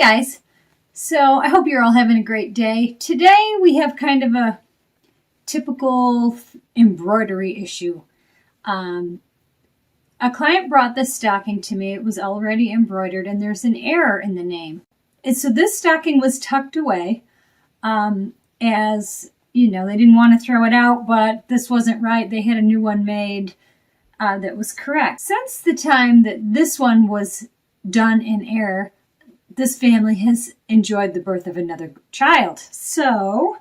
guys. So I hope you're all having a great day. Today we have kind of a typical embroidery issue. A client brought this stocking to me. It was already embroidered and there's an error in the name. And so this stocking was tucked away as, you know, they didn't want to throw it out, but this wasn't right. They had a new one made that was correct. Since the time that this one was done in error, this family has enjoyed the birth of another child. So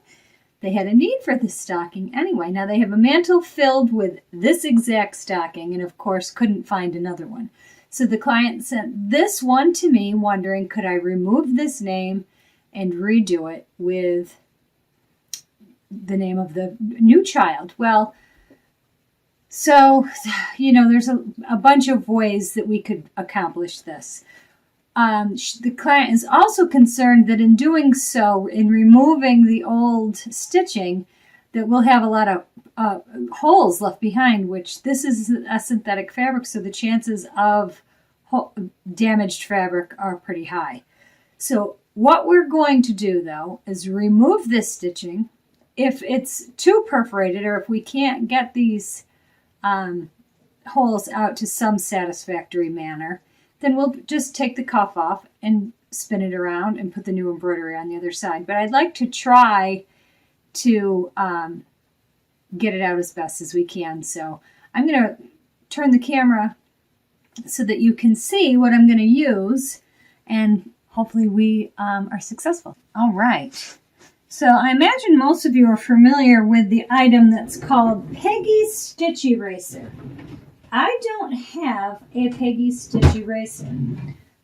they had a need for this stocking anyway. Now they have a mantle filled with this exact stocking and of course couldn't find another one. So the client sent this one to me wondering, could I remove this name and redo it with the name of the new child? Well, so, you know, there's a bunch of ways that we could accomplish this. The client is also concerned that in doing so, in removing the old stitching, that we'll have a lot of holes left behind, which this is a synthetic fabric, so the chances of damaged fabric are pretty high. So what we're going to do, though, is remove this stitching. If it's too perforated or if we can't get these holes out to some satisfactory manner, then we'll just take the cuff off and spin it around and put the new embroidery on the other side. But I'd like to try to get it out as best as we can. So I'm going to turn the camera so that you can see what I'm going to use, and hopefully we are successful. All right. So I imagine most of you are familiar with the item that's called Peggy's Stitch Eraser. I don't have a Peggy's Stitch Eraser,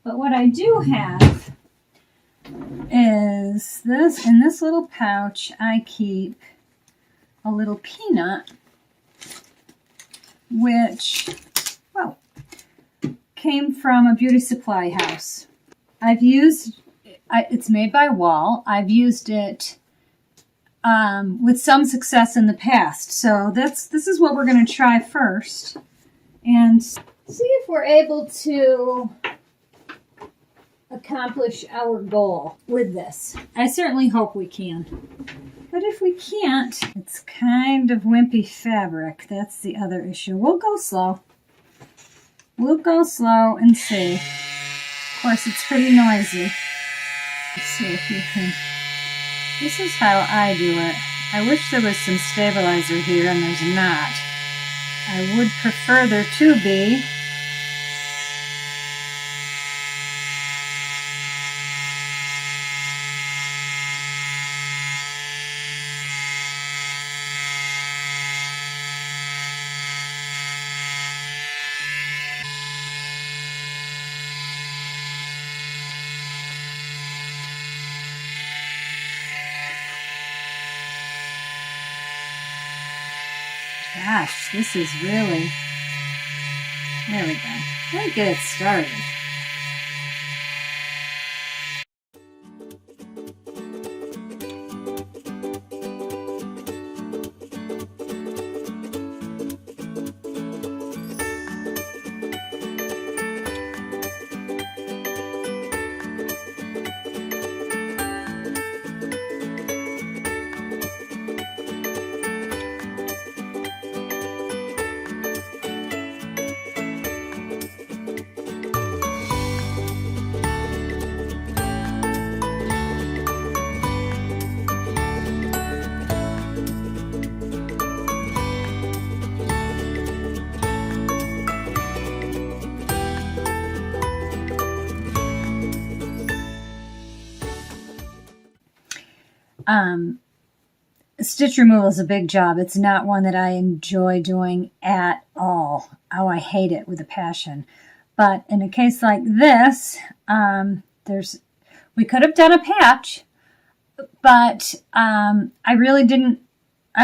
but what I do have is this. In this little pouch, I keep a little peanut, which, well, came from a beauty supply house. I've used, it's made by Wall. I've used it with some success in the past. So this is what we're going to try first and see if we're able to accomplish our goal with this. I certainly hope we can. But if we can't, it's kind of wimpy fabric. That's the other issue. We'll go slow. We'll go slow and see. Of course, it's pretty noisy. Let's see if you can. This is how I do it. I wish there was some stabilizer here, and there's not. I would prefer there to be. Gosh, this is really, there we go. Let me get it started. Stitch removal is a big job. It's not one that I enjoy doing at all. Oh, I hate it with a passion. But in a case like this, we could have done a patch, but I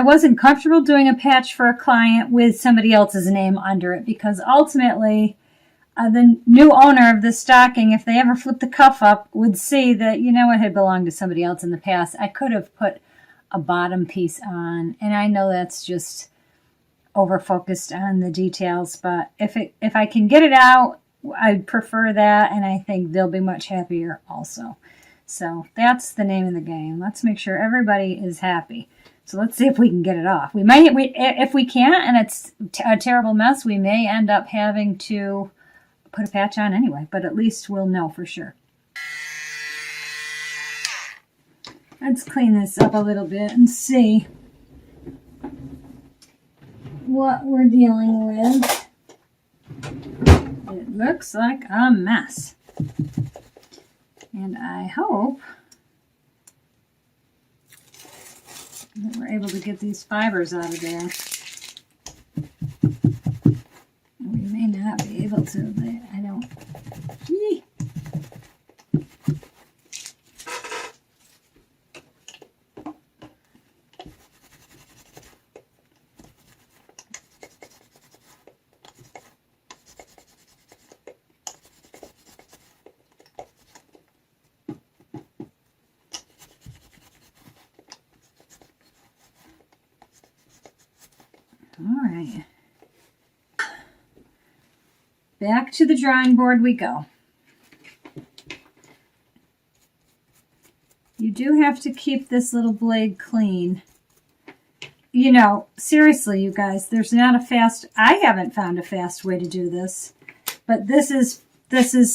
wasn't comfortable doing a patch for a client with somebody else's name under it, because ultimately the new owner of the stocking, if they ever flip the cuff up, would see that, you know, it had belonged to somebody else in the past. I could have put a bottom piece on, and I know that's just over focused on the details, but if I can get it out I'd prefer that, and I think they'll be much happier also. So that's the name of the game. Let's make sure everybody is happy. So let's see if we can get it off. If we can't, and it's a terrible mess, we may end up having to put a patch on anyway, but at least we'll know for sure. Let's clean this up a little bit and see what we're dealing with. It looks like a mess. And I hope that we're able to get these fibers out of there. We may not be able to, but I don't. Yee. All right. Back to the drawing board we go. You do have to keep this little blade clean. You know, seriously, you guys, there's not a fast, I haven't found a fast way to do this, but this is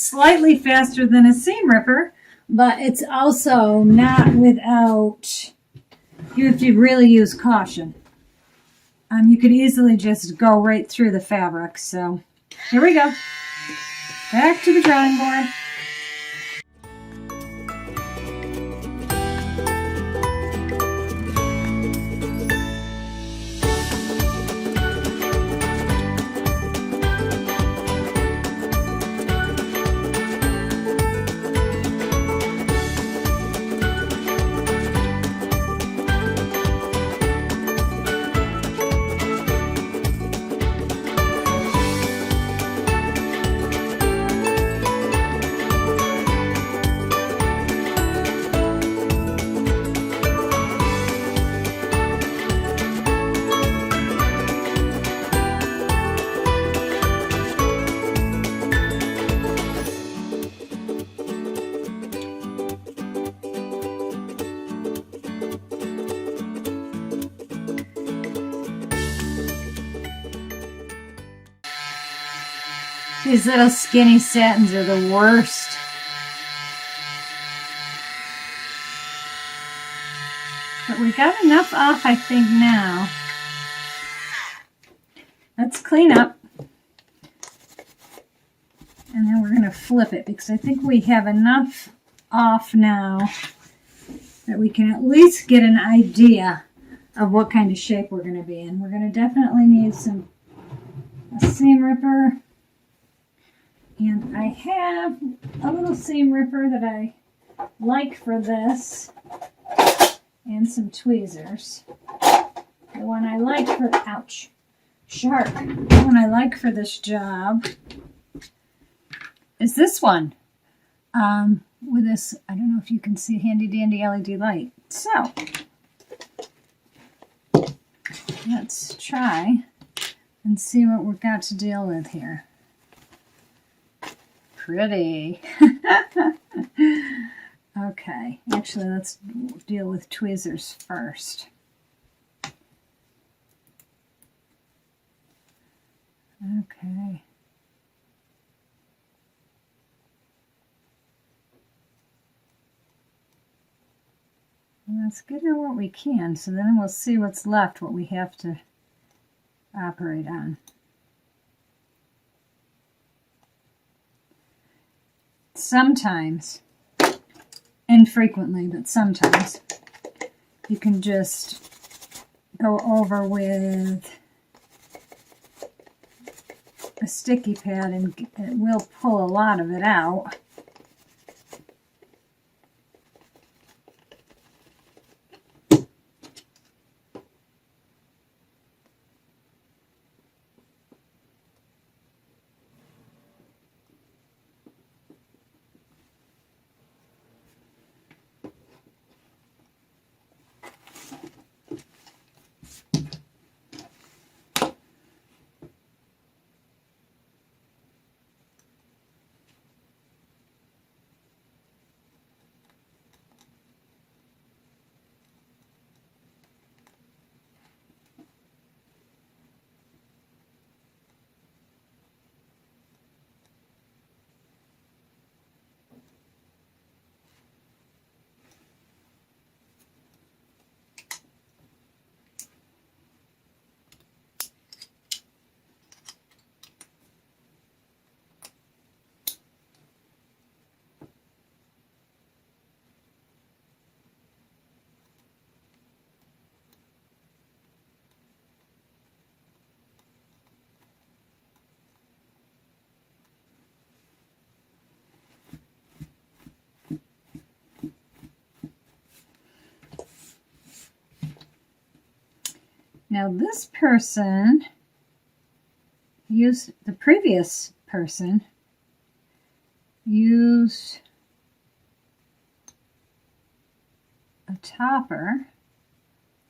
slightly faster than a seam ripper, but it's also not without, you have to really use caution. You could easily just go right through the fabric. So here we go. Back to the drawing board. These little skinny satins are the worst. But we got enough off, I think, now. Let's clean up. And then we're going to flip it because I think we have enough off now that we can at least get an idea of what kind of shape we're going to be in. We're going to definitely need a seam ripper. And I have a little seam ripper that I like for this, and some tweezers. The one I like for, ouch, sharp. The one I like for this job is this one. With this, I don't know if you can see, handy dandy LED light. So, let's try and see what we've got to deal with here. Pretty. Okay, actually let's deal with tweezers first. Okay. Let's get in what we can, so then we'll see what's left, what we have to operate on. Sometimes, infrequently, but sometimes, you can just go over with a sticky pad and it will pull a lot of it out. Now this person used, the previous person used a topper.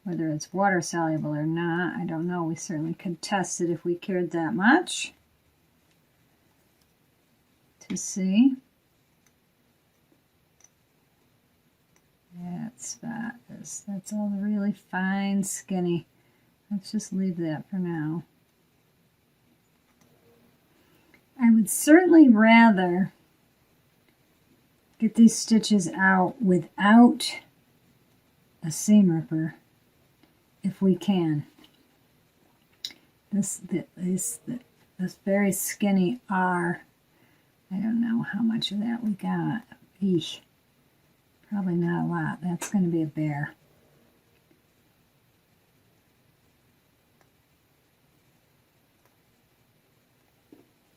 Whether it's water soluble or not, I don't know. We certainly could test it if we cared that much to see. That spot is, that's all the really fine, skinny. Let's just leave that for now. I would certainly rather get these stitches out without a seam ripper if we can. This very skinny R, I don't know how much of that we got. Eesh. Probably not a lot. That's going to be a bear.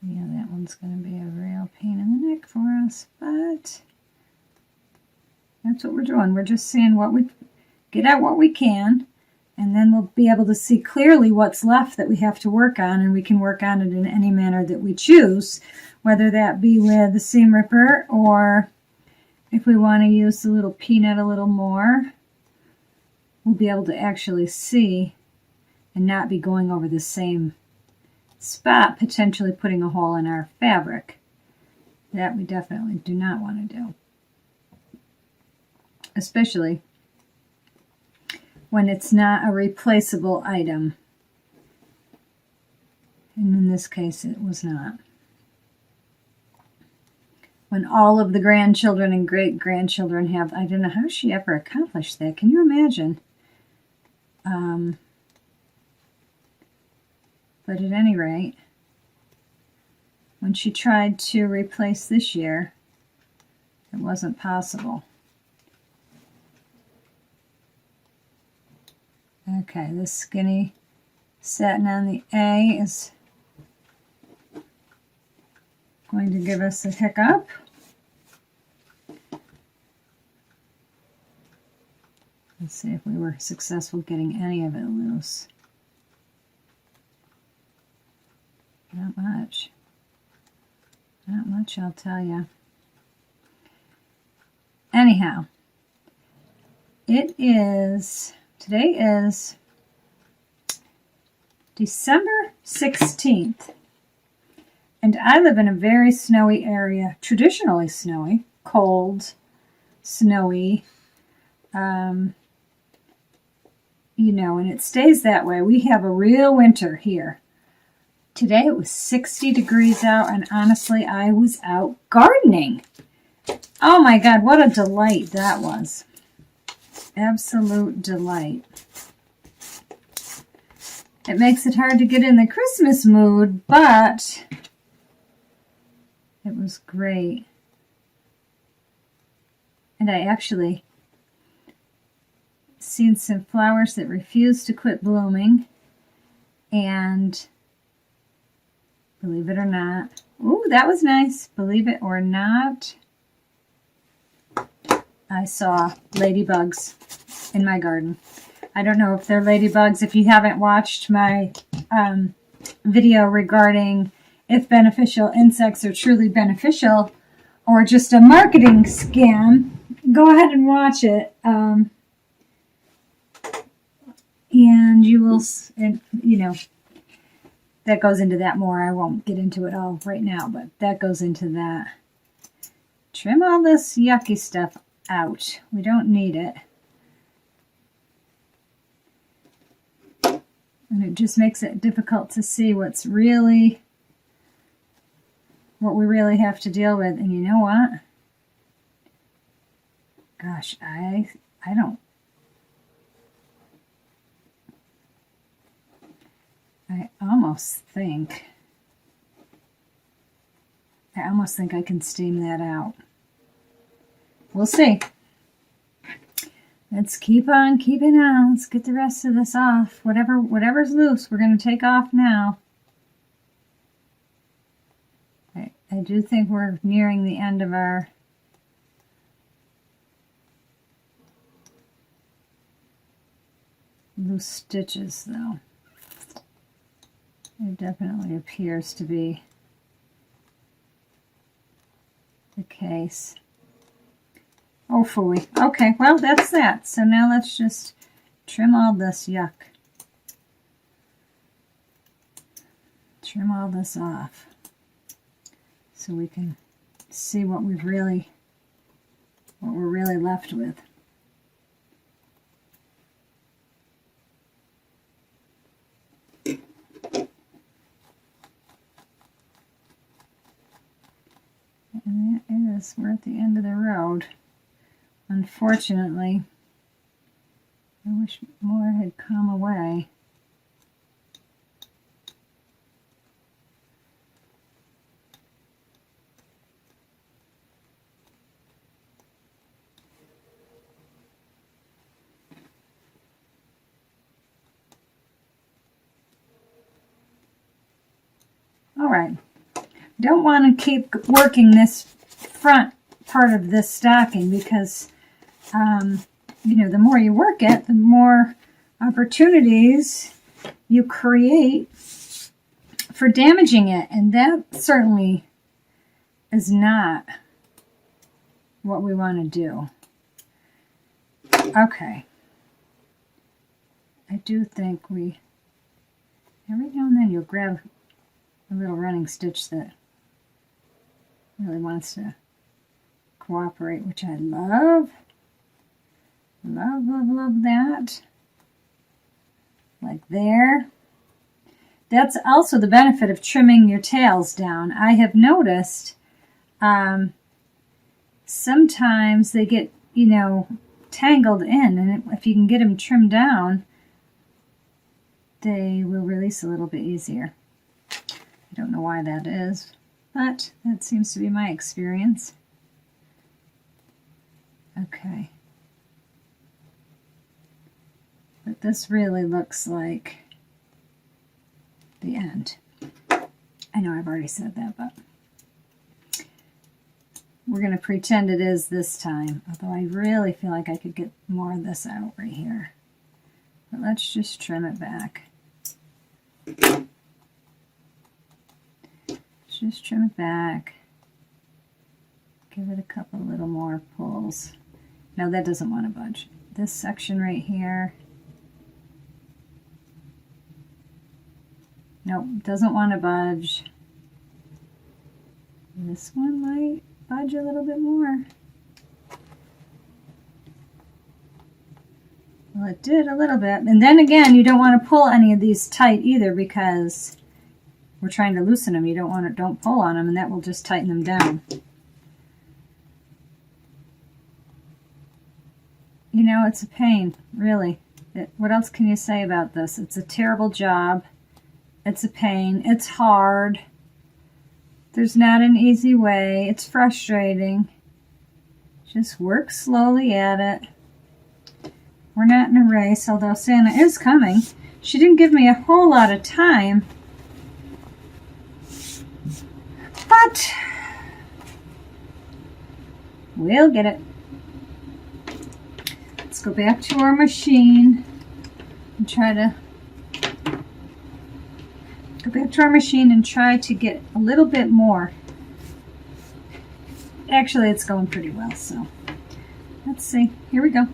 Yeah, that one's going to be a real pain in the neck for us, but that's what we're doing. We're just seeing what we get out what we can, and then we'll be able to see clearly what's left that we have to work on, and we can work on it in any manner that we choose, whether that be with the seam ripper, or if we want to use the little peanut a little more, we'll be able to actually see and not be going over the same spot, potentially putting a hole in our fabric. That we definitely do not want to do. Especially when it's not a replaceable item. And in this case, it was not. When all of the grandchildren and great-grandchildren have, I don't know how she ever accomplished that. Can you imagine? But at any rate, when she tried to replace this year, it wasn't possible. Okay, this skinny satin on the A is going to give us a hiccup. Let's see if we were successful getting any of it loose. Not much. Not much, I'll tell you. Anyhow, today is December 16th. And I live in a very snowy area, traditionally snowy, cold, snowy, you know, and it stays that way. We have a real winter here. Today it was 60 degrees out, and honestly, I was out gardening. Oh my God, what a delight that was. Absolute delight. It makes it hard to get in the Christmas mood, but it was great. And I actually seen some flowers that refused to quit blooming, and believe it or not, ooh, that was nice. Believe it or not, I saw ladybugs in my garden. I don't know if they're ladybugs. If you haven't watched my video regarding if beneficial insects are truly beneficial or just a marketing scam, go ahead and watch it. And you will, you know, that goes into that more. I won't get into it all right now, but that goes into that. Trim all this yucky stuff out. We don't need it. And it just makes it difficult to see what we really have to deal with. And you know what? Gosh, I almost think I can steam that out. We'll see. Let's keep on keeping on. Let's get the rest of this off. Whatever's loose, we're going to take off now. I do think we're nearing the end of our loose stitches though. It definitely appears to be the case. Oh, phooey. Okay, well, that's that. So now let's just trim all this yuck. Trim all this off so we can see what we're really left with. And that is, we're at the end of the road. Unfortunately, I wish more had come away. All right, don't want to keep working this front part of this stocking because, you know, the more you work it, the more opportunities you create for damaging it. And that certainly is not what we want to do. Okay. I do think every now and then you'll grab a little running stitch that really wants to cooperate, which I love. Love, love, love that. Like there. That's also the benefit of trimming your tails down. I have noticed sometimes they get, you know, tangled in, and if you can get them trimmed down, they will release a little bit easier. I don't know why that is, but that seems to be my experience. Okay. But this really looks like the end. I know I've already said that, but we're going to pretend it is this time, although I really feel like I could get more of this out right here. But let's just trim it back. Just trim it back. Give it a couple little more pulls. No, that doesn't want to budge. This section right here. Nope, doesn't want to budge. This one might budge a little bit more. Well, it did a little bit. And then again, you don't want to pull any of these tight either because we're trying to loosen them. You don't pull on them, and that will just tighten them down. You know, it's a pain, really. What else can you say about this? It's a terrible job. It's a pain. It's hard. There's not an easy way. It's frustrating. Just work slowly at it. We're not in a race, although Santa is coming. She didn't give me a whole lot of time. But we'll get it. Let's go back to our machine and try to get a little bit more. Actually, it's going pretty well, so let's see. Here we go.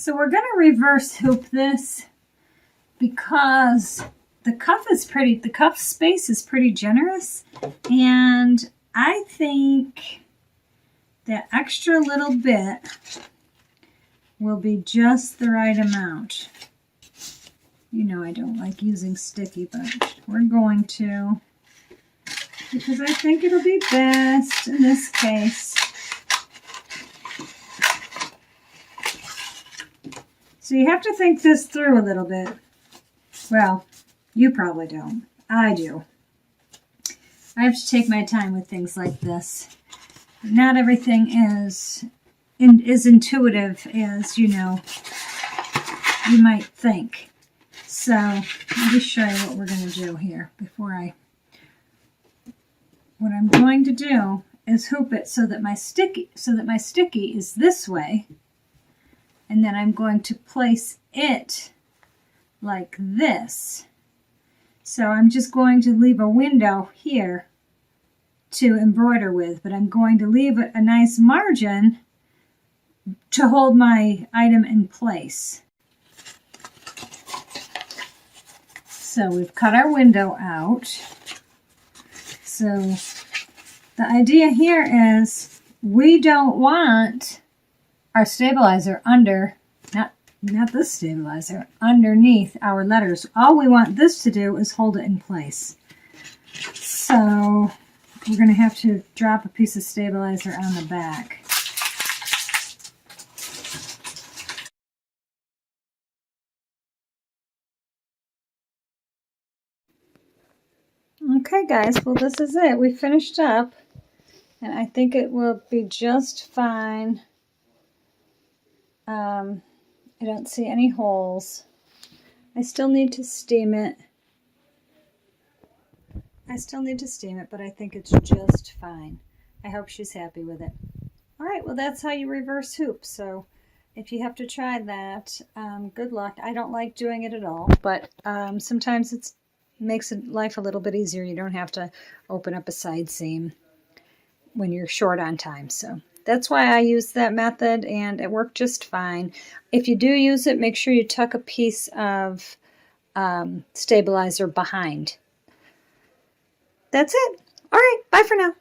So we're going to reverse hoop this because the cuff space is pretty generous, and I think that extra little bit will be just the right amount. You know I don't like using sticky, but we're going to, because I think it'll be best in this case. So you have to think this through a little bit. Well, you probably don't. I do. I have to take my time with things like this. Not everything is intuitive as, you know, you might think. So let me show you what we're going to do here what I'm going to do is hoop it so that my sticky is this way, and then I'm going to place it like this. So I'm just going to leave a window here to embroider with, but I'm going to leave a nice margin to hold my item in place. So we've cut our window out. So the idea here is we don't want our stabilizer under, not this stabilizer, underneath our letters. All we want this to do is hold it in place. So we're going to have to drop a piece of stabilizer on the back. Okay guys, well this is it. We finished up, and I think it will be just fine. I don't see any holes. I still need to steam it. But I think it's just fine. I hope she's happy with it. All right, well that's how you reverse hoop. So if you have to try that, good luck. I don't like doing it at all, but sometimes it makes life a little bit easier. You don't have to open up a side seam when you're short on time. So that's why I use that method, and it worked just fine. If you do use it, make sure you tuck a piece of stabilizer behind. That's it. All right, bye for now.